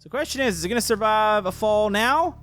The question is it going to survive a fall now?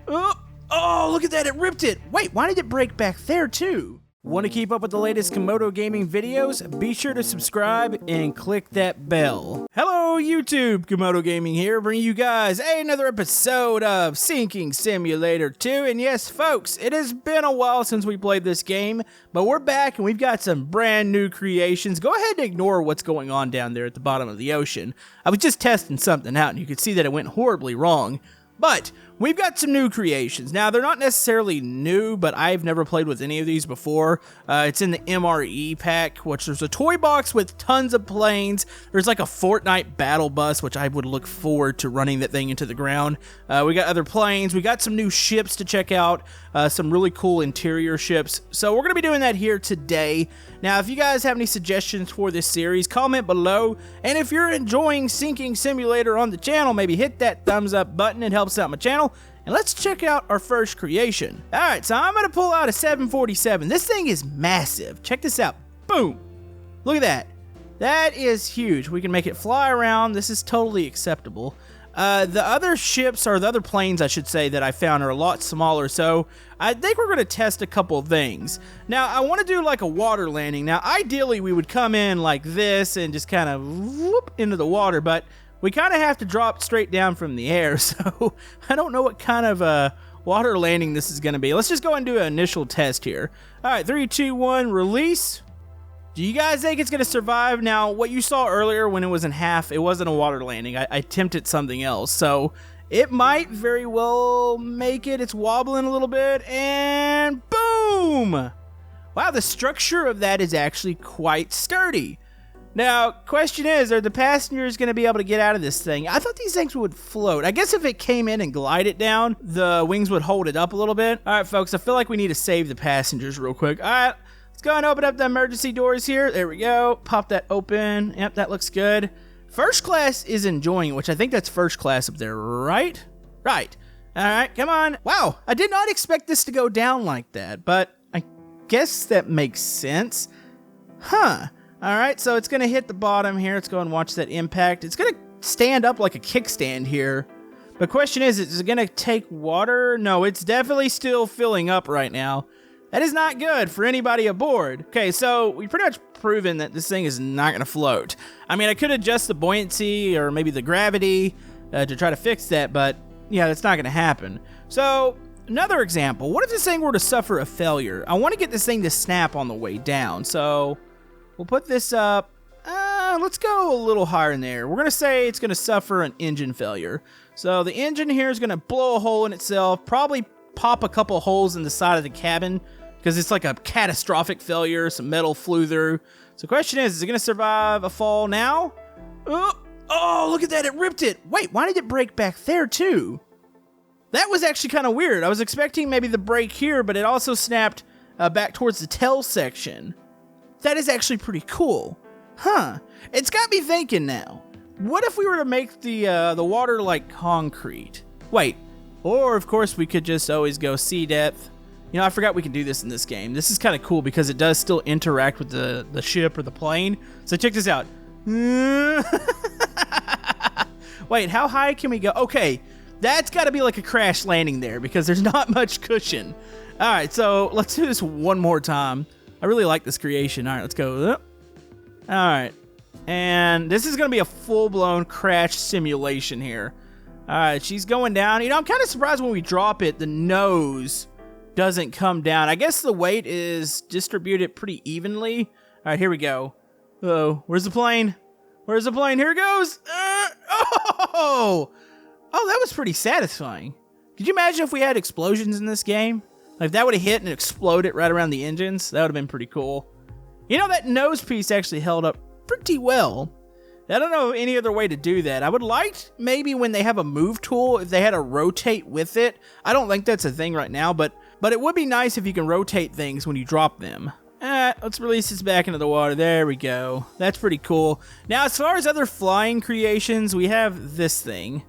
Oh, look at that, it ripped it. Wait, why did it break back there too? Want to keep up with the latest Camodo gaming videos? Be sure to subscribe and click that bell. Hello YouTube, Camodo Gaming here, bringing you guys another episode of Sinking Simulator 2. And yes folks, it has been a while since we played this game, but we're back and we've got some brand new creations. Go ahead and ignore what's going on down there at the bottom of the ocean. I was just testing something out and you could see that it went horribly wrong. But we've got some new creations. Now, they're not necessarily new, but I've never played with any of these before. It's in the MRE pack, which there's a toy box with tons of planes. There's like a Fortnite battle bus, which I would look forward to running that thing into the ground. We got other planes. We got some new ships to check out, some really cool interior ships. So we're going to be doing that here today. Now, if you guys have any suggestions for this series, comment below. And if you're enjoying Sinking Simulator on the channel, maybe hit that thumbs up button. It helps out my channel. And let's check out our first creation. Alright, so I'm going to pull out a 747. This thing is massive. Check this out. Boom. Look at that. That is huge. We can make it fly around. This is totally acceptable. The other ships, or the other planes I should say, that I found are a lot smaller, so I think we're going to test a couple of things. Now, I want to do like a water landing. Now, ideally, we would come in like this and just kind of whoop into the water, but we kind of have to drop straight down from the air, so I don't know what kind of water landing this is going to be. Let's just go and do an initial test here. All right, 3, 2, 1, release. Do you guys think it's going to survive? Now, what you saw earlier when it was in half, it wasn't a water landing. I attempted something else, so it might very well make it. It's wobbling a little bit, and boom! Wow, the structure of that is actually quite sturdy. Now, question is, are the passengers going to be able to get out of this thing? I thought these things would float. I guess if it came in and glided down, the wings would hold it up a little bit. All right, folks, I feel like we need to save the passengers real quick. All right, let's go and open up the emergency doors here. There we go. Pop that open. Yep, that looks good. First class is enjoying, which I think that's first class up there, right? Right. All right, come on. Wow, I did not expect this to go down like that, but I guess that makes sense. Huh. All right, so it's going to hit the bottom here. Let's go and watch that impact. It's going to stand up like a kickstand here. The question is it going to take water? No, it's definitely still filling up right now. That is not good for anybody aboard. Okay, so we've pretty much proven that this thing is not going to float. I mean, I could adjust the buoyancy or maybe the gravity to try to fix that, but yeah, that's not going to happen. So another example, what if this thing were to suffer a failure? I want to get this thing to snap on the way down, so we'll put this up. Let's go a little higher in there. We're going to say it's going to suffer an engine failure. So the engine here is going to blow a hole in itself, probably pop a couple holes in the side of the cabin because it's like a catastrophic failure. Some metal flew through. So the question is it going to survive a fall now? Oh, look at that. It ripped it. Wait, why did it break back there too? That was actually kind of weird. I was expecting maybe the break here, but it also snapped back towards the tail section. That is actually pretty cool. Huh. It's got me thinking now. What if we were to make the water like concrete? Wait. Or, of course, we could just always go sea depth. You know, I forgot we can do this in this game. This is kind of cool because it does still interact with the ship or the plane. So check this out. Wait, how high can we go? Okay, that's got to be like a crash landing there because there's not much cushion. All right, so let's do this one more time. I really like this creation. All right, let's go. All right. And this is going to be a full-blown crash simulation here. All right, she's going down. You know, I'm kind of surprised when we drop it, the nose doesn't come down. I guess the weight is distributed pretty evenly. All right, here we go. Uh-oh, where's the plane? Where's the plane? Here it goes. Oh, that was pretty satisfying. Could you imagine if we had explosions in this game? Like, if that would have hit and exploded right around the engines, that would have been pretty cool. You know, that nose piece actually held up pretty well. I don't know any other way to do that. I would like maybe when they have a move tool, if they had to rotate with it. I don't think that's a thing right now, but it would be nice if you can rotate things when you drop them. Let's release this back into the water. There we go. That's pretty cool. Now, as far as other flying creations, we have this thing,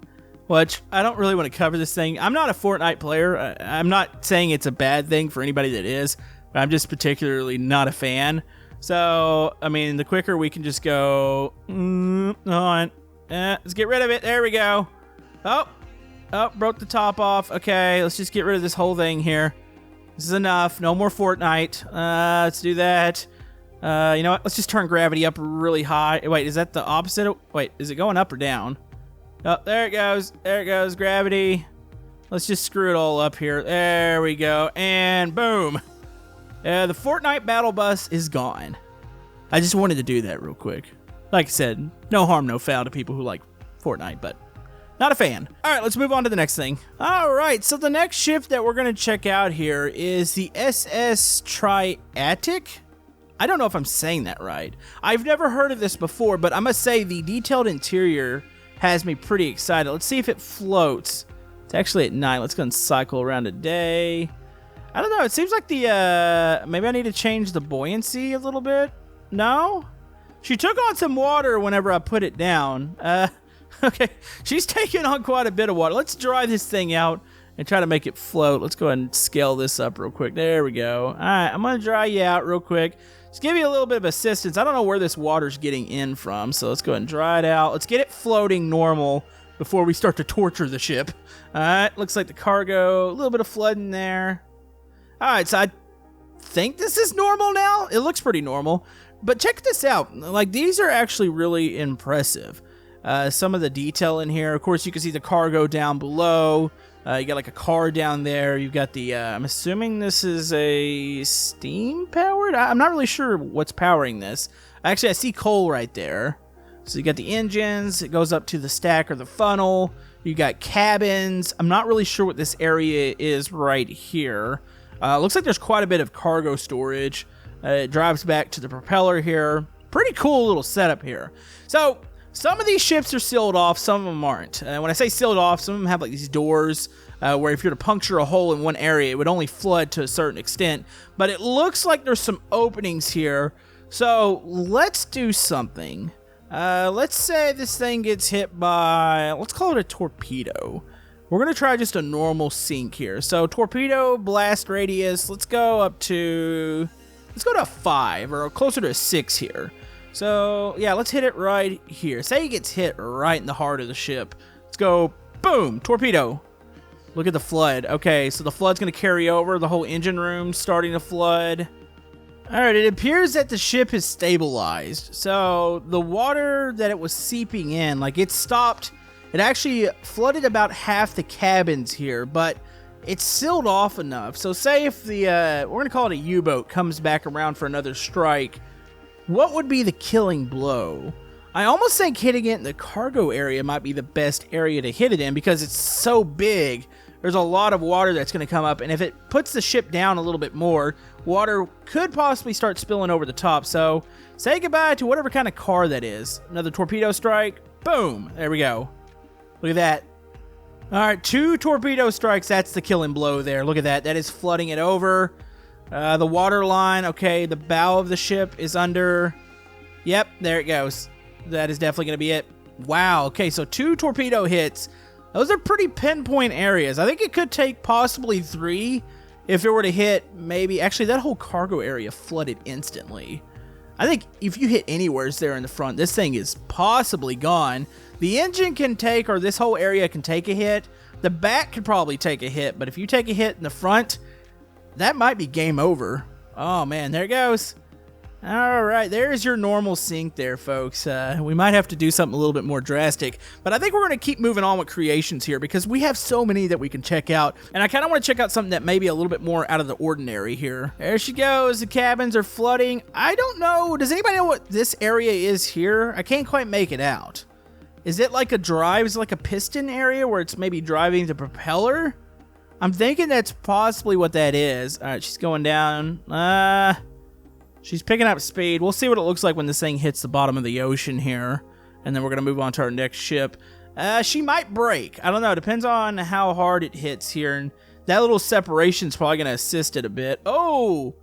which I don't really want to cover this thing. I'm not a Fortnite player. I'm not saying it's a bad thing for anybody that is, but I'm just particularly not a fan. So, I mean, the quicker we can just go on. Let's get rid of it. There we go. Oh, broke the top off. Okay, let's just get rid of this whole thing here. This is enough. No more Fortnite. Let's do that. You know what? Let's just turn gravity up really high. Wait, is that the opposite? Wait, is it going up or down? Oh, there it goes. There it goes. Gravity. Let's just screw it all up here. There we go. And boom. The Fortnite battle bus is gone. I just wanted to do that real quick. Like I said, no harm, no foul to people who like Fortnite, but not a fan. All right, let's move on to the next thing. All right, so the next ship that we're going to check out here is the SS Triatic. I don't know if I'm saying that right. I've never heard of this before, but I must say the detailed interior has me pretty excited. Let's see if it floats. It's actually at night. Let's go and cycle around a day. I don't know. It seems like the, maybe I need to change the buoyancy a little bit. No? She took on some water whenever I put it down. Okay. She's taking on quite a bit of water. Let's dry this thing out and try to make it float. Let's go ahead and scale this up real quick. There we go. All right. I'm going to dry you out real quick. Just give you a little bit of assistance. I don't know where this water's getting in from, so let's go ahead and dry it out. Let's get it floating normal before we start to torture the ship. All right. Looks like the cargo, a little bit of flooding there. All right. So I think this is normal now. It looks pretty normal. But check this out. Like, these are actually really impressive. Some of the detail in here. Of course, you can see the cargo down below. You got like a car down there. You've got the, I'm assuming this is a steam powered? I'm not really sure what's powering this. Actually, I see coal right there. So you got the engines. It goes up to the stack or the funnel. You got cabins. I'm not really sure what this area is right here. Looks like there's quite a bit of cargo storage. It drives back to the propeller here. Pretty cool little setup here. So some of these ships are sealed off, some of them aren't. When I say sealed off, some of them have like these doors where if you were to puncture a hole in one area, it would only flood to a certain extent. But it looks like there's some openings here. So let's do something. Let's say this thing gets hit by, let's call it a torpedo. We're going to try just a normal sink here. So torpedo blast radius, let's go up to, let's go to a 5 or closer to a 6 here. So, yeah, let's hit it right here. Say it gets hit right in the heart of the ship. Let's go, boom, torpedo. Look at the flood. Okay, so the flood's going to carry over. The whole engine room's starting to flood. All right, it appears that the ship is stabilized. So the water that it was seeping in, like it stopped. It actually flooded about half the cabins here, but it's sealed off enough. So say if the, we're going to call it a U-boat, comes back around for another strike, what would be the killing blow? I almost think hitting it in the cargo area might be the best area to hit it in because it's so big. There's a lot of water that's going to come up, and if it puts the ship down a little bit more, water could possibly start spilling over the top. So say goodbye to whatever kind of car that is. Another torpedo strike. Boom. There we go. Look at that. All right, 2 torpedo strikes. That's the killing blow there. Look at that. That is flooding it over. The water line, okay, the bow of the ship is under. Yep, there it goes. That is definitely going to be it. Wow, okay, so 2 torpedo hits. Those are pretty pinpoint areas. I think it could take possibly 3 if it were to hit maybe. Actually, that whole cargo area flooded instantly. I think if you hit anywhere there in the front, this thing is possibly gone. The engine can take, or this whole area can take a hit. The back could probably take a hit, but if you take a hit in the front, that might be game over. Oh, man, there it goes. All right, there's your normal sink there, folks. We might have to do something a little bit more drastic, but I think we're going to keep moving on with creations here because we have so many that we can check out, and I kind of want to check out something that may be a little bit more out of the ordinary here. There she goes. The cabins are flooding. I don't know. Does anybody know what this area is here? I can't quite make it out. Is it like a drive? Is it like a piston area where it's maybe driving the propeller? I'm thinking that's possibly what that is. All right, she's going down. She's picking up speed. We'll see what it looks like when this thing hits the bottom of the ocean here. And then we're going to move on to our next ship. She might break. I don't know. It depends on how hard it hits here. And that little separation is probably going to assist it a bit. Oh,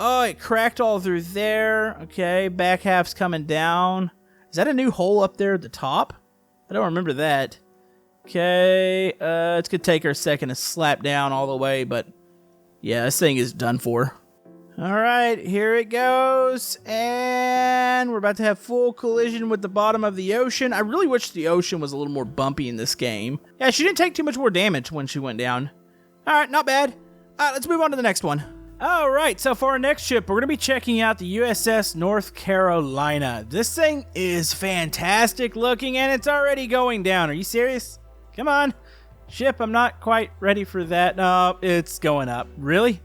it cracked all through there. Okay, back half's coming down. Is that a new hole up there at the top? I don't remember that. Okay, it's going to take her a second to slap down all the way, but yeah, this thing is done for. All right, here it goes, and we're about to have full collision with the bottom of the ocean. I really wish the ocean was a little more bumpy in this game. Yeah, she didn't take too much more damage when she went down. All right, not bad. All right, let's move on to the next one. All right, so for our next ship, we're going to be checking out the USS North Carolina. This thing is fantastic looking, and it's already going down. Are you serious? Come on. Ship, I'm not quite ready for that. No, it's going up. Really?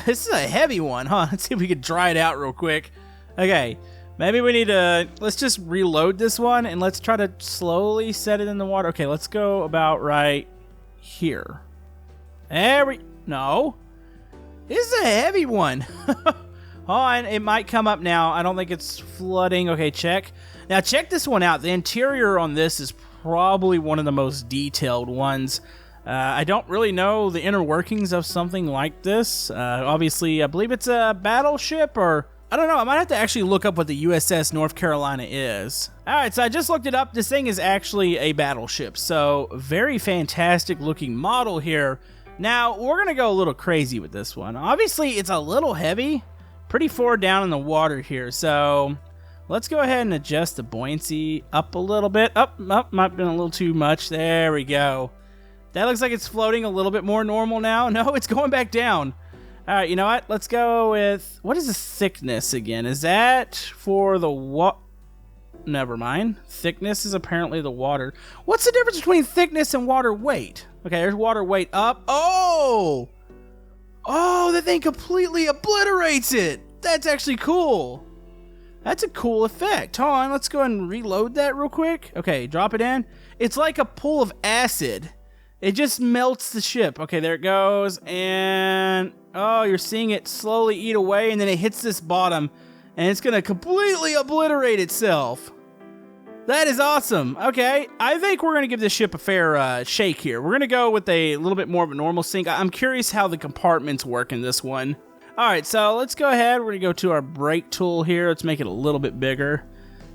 This is a heavy one, huh? Let's see if we can dry it out real quick. Okay, maybe we need to... Let's just reload this one, and let's try to slowly set it in the water. Okay, let's go about right here. There we... No. This is a heavy one. Hold on, it might come up now. I don't think it's flooding. Okay, check. Now, check this one out. The interior on this is probably one of the most detailed ones. I don't really know the inner workings of something like this. Obviously, I believe it's a battleship, or I don't know. I might have to actually look up what the USS North Carolina is. All right, so I just looked it up. This thing is actually a battleship, so very fantastic looking model here. Now, we're going to go a little crazy with this one. Obviously, it's a little heavy, pretty far down in the water here, so let's go ahead and adjust the buoyancy up a little bit. Up, might have been a little too much. There we go. That looks like it's floating a little bit more normal now. No, it's going back down. All right, you know what? Let's go with... What is the thickness again? Is that for the what? Never mind. Thickness is apparently the water. What's the difference between thickness and water weight? Okay, there's water weight up. Oh! Oh, that thing completely obliterates it. That's actually cool. That's a cool effect. Hold on, let's go ahead and reload that real quick. Okay, drop it in. It's like a pool of acid. It just melts the ship. Okay, there it goes. And, oh, you're seeing it slowly eat away, and then it hits this bottom, and it's going to completely obliterate itself. That is awesome. Okay, I think we're going to give this ship a fair shake here. We're going to go with a little bit more of a normal sink. I'm curious how the compartments work in this one. All right, so let's go ahead. We're going to go to our brake tool here. Let's make it a little bit bigger.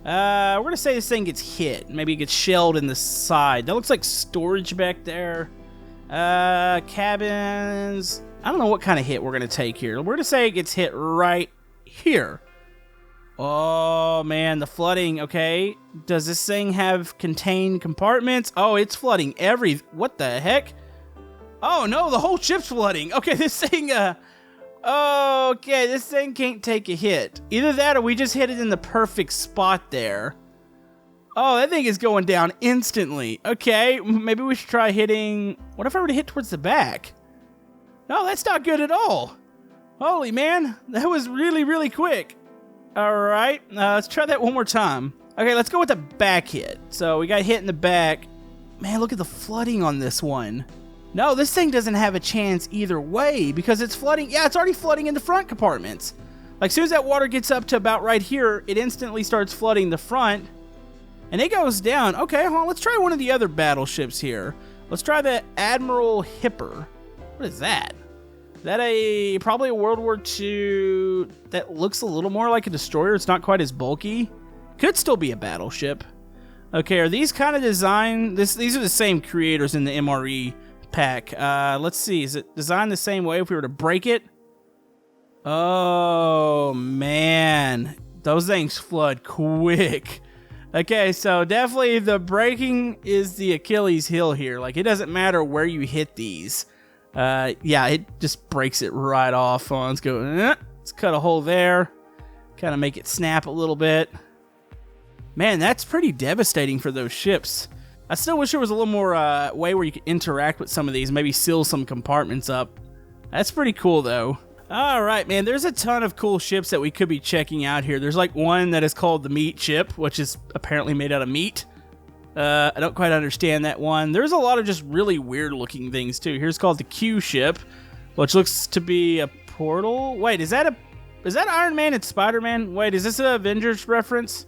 We're going to say this thing gets hit. Maybe it gets shelled in the side. That looks like storage back there. Cabins. I don't know what kind of hit we're going to take here. We're going to say it gets hit right here. Oh, man, the flooding. Okay. Does this thing have contained compartments? Oh, it's flooding what the heck? Oh, no, the whole ship's flooding. Okay, this thing, okay, this thing can't take a hit. Either that or we just hit it in the perfect spot there. Oh, that thing is going down instantly. Okay, maybe we should try hitting... What if I were to hit towards the back? No, that's not good at all. Holy man, that was really, really quick. All right, let's try that one more time. Okay, let's go with the back hit. So we got hit in the back. Man, look at the flooding on this one. No, this thing doesn't have a chance either way because it's flooding. Yeah, it's already flooding in the front compartments. Like, as soon as that water gets up to about right here, it instantly starts flooding the front, and it goes down. Okay, hold on, let's try one of the other battleships here. Let's try the Admiral Hipper. What is that? Is that probably a World War II that looks a little more like a destroyer? It's not quite as bulky. Could still be a battleship. Okay, are these kind of designed? These are the same creators in the MRE pack. Let's see. Is it designed the same way if we were to break it? Oh, man. Those things flood quick. Okay, so definitely the breaking is the Achilles heel here. Like, it doesn't matter where you hit these. Yeah, it just breaks it right off. Oh, let's go. Let's cut a hole there. Kind of make it snap a little bit. Man, that's pretty devastating for those ships. I still wish there was a little more way where you could interact with some of these, maybe seal some compartments up. That's pretty cool, though. All right, man, there's a ton of cool ships that we could be checking out here. There's like one that is called the Meat Ship, which is apparently made out of meat. I don't quite understand that one. There's a lot of just really weird-looking things, too. Here's called the Q Ship, which looks to be a portal. Wait, is that Iron Man and Spider-Man? Wait, is this an Avengers reference?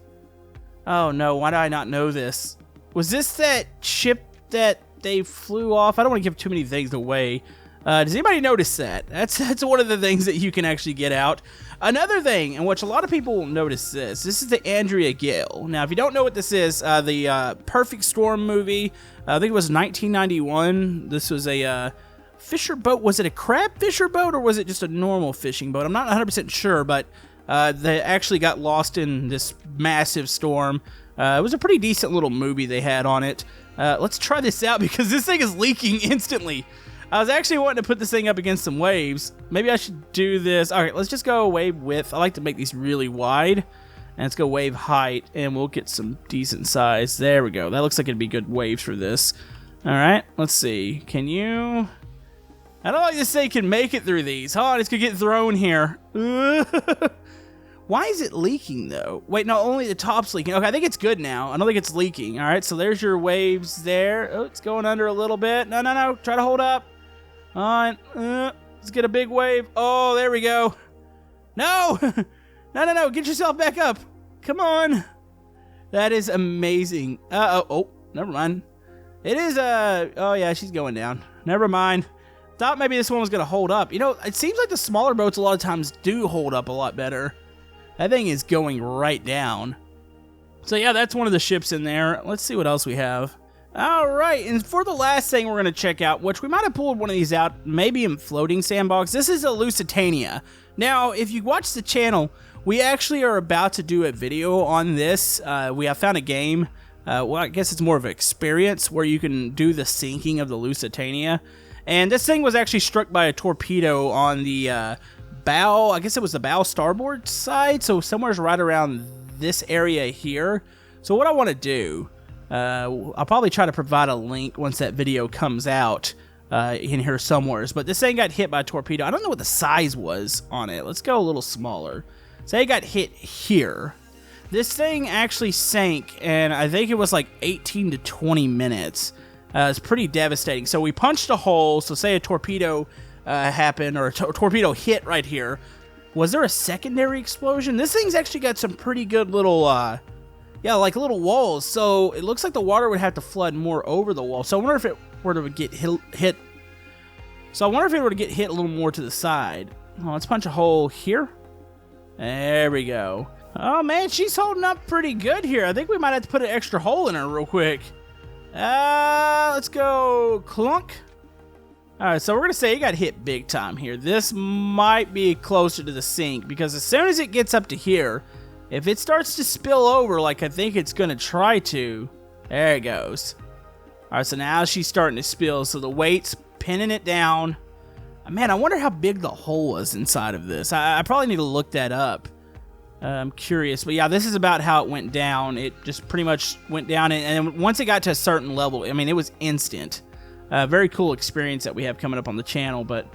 Oh, no, why do I not know this? Was this that ship that they flew off? I don't want to give too many things away. Does anybody notice that? That's one of the things that you can actually get out. Another thing, in which a lot of people will notice this is the Andrea Gail. Now, if you don't know what this is, the Perfect Storm movie, I think it was 1991. This was a fisher boat. Was it a crab fisher boat or was it just a normal fishing boat? I'm not 100% sure, but they actually got lost in this massive storm. It was a pretty decent little movie they had on it. Let's try this out because this thing is leaking instantly. I was actually wanting to put this thing up against some waves. Maybe I should do this. All right, let's just go wave width. I like to make these really wide. And let's go wave height, and we'll get some decent size. There we go. That looks like it'd be good waves for this. All right, let's see. Can you... I don't like this thing can make it through these. Hold on, it's going to get thrown here. Why is it leaking, though? Wait, no, only the top's leaking. Okay, I think it's good now. I don't think it's leaking. All right, so there's your waves there. Oh, it's going under a little bit. No, no, no. Try to hold up. On. Let's get a big wave. Oh, there we go. No! No, no, no. Get yourself back up. Come on. That is amazing. Uh-oh. Oh, never mind. It is, oh, yeah, she's going down. Never mind. Thought maybe this one was going to hold up. You know, it seems like the smaller boats a lot of times do hold up a lot better. That thing is going right down. So, yeah, that's one of the ships in there. Let's see what else we have. All right, and for the last thing we're going to check out, which we might have pulled one of these out, maybe in floating sandbox. This is a Lusitania. Now, if you watch the channel, we actually are about to do a video on this. We have found a game. Well, I guess it's more of an experience where you can do the sinking of the Lusitania. And this thing was actually struck by a torpedo on the bow. I guess it was the bow starboard side. So somewhere's right around this area here. So what I want to do, I'll probably try to provide a link once that video comes out in here somewheres. But this thing got hit by a torpedo. I don't know what the size was on it. Let's go a little smaller. Say it got hit here. This thing actually sank, and I think it was like 18 to 20 minutes. It's pretty devastating. So we punched a hole. So say a torpedo happened, or a torpedo hit right here. Was there a secondary explosion? This thing's actually got some pretty good little, yeah, like little walls. So it looks like the water would have to flood more over the wall. So I wonder if it were to get hit. So I wonder if it were to get hit a little more to the side. Oh, let's punch a hole here. There we go. Oh, man, she's holding up pretty good here. I think we might have to put an extra hole in her real quick. Let's go clunk. All right, so we're going to say it got hit big time here. This might be closer to the sink because as soon as it gets up to here, if it starts to spill over like I think it's going to try to, there it goes. All right, so now she's starting to spill, so the weight's pinning it down. Man, I wonder how big the hole was inside of this. I probably need to look that up. I'm curious. But yeah, this is about how it went down. It just pretty much went down. And once it got to a certain level, I mean, it was instant. Very cool experience that we have coming up on the channel. But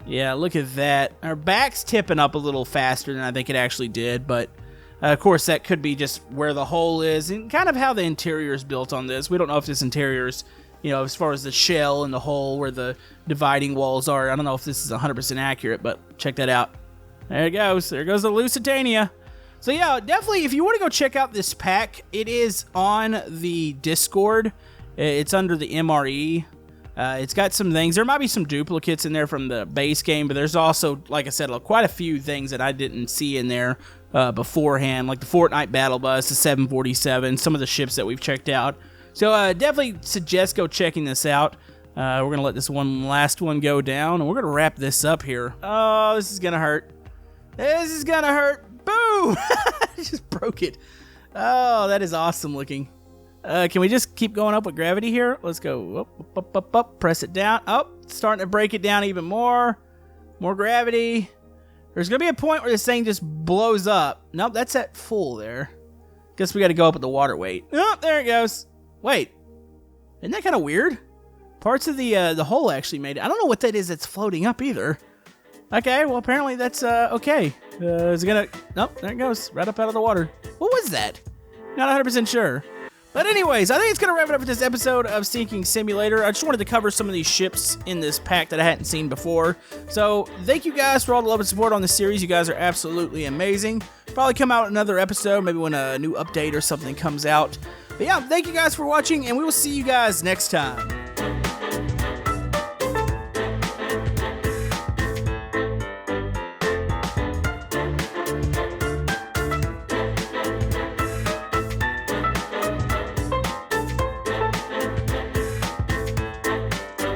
yeah, look at that. Our back's tipping up a little faster than I think it actually did. But of course, that could be just where the hole is and kind of how the interior is built on this. We don't know if this interior is, you know, as far as the shell and the hole where the dividing walls are. I don't know if this is 100% accurate, but check that out. There it goes. There goes the Lusitania. So yeah, definitely, if you want to go check out this pack, it is on the Discord. It's under the MRE. It's got some things. There might be some duplicates in there from the base game, but there's also, like I said, quite a few things that I didn't see in there beforehand, like the Fortnite Battle Bus, the 747, some of the ships that we've checked out. So definitely suggest go checking this out. We're going to let this last one go down, and we're going to wrap this up here. Oh, this is going to hurt. This is going to hurt. Boom! I just broke it. Oh, that is awesome looking. Can we just keep going up with gravity here? Let's go up. Press it down. Oh, it's starting to break it down even more. More gravity. There's going to be a point where this thing just blows up. Nope, that's at full there. Guess we got to go up with the water weight. Oh, there it goes. Wait. Isn't that kind of weird? Parts of the hole actually made it. I don't know what that is that's floating up either. Okay, well, apparently that's okay. Is it gonna... Nope, there it goes. Right up out of the water. What was that? Not 100% sure. But anyways, I think it's going to wrap it up for this episode of Sinking Simulator. I just wanted to cover some of these ships in this pack that I hadn't seen before. So, thank you guys for all the love and support on the series. You guys are absolutely amazing. Probably come out another episode, maybe when a new update or something comes out. But yeah, thank you guys for watching, and we will see you guys next time.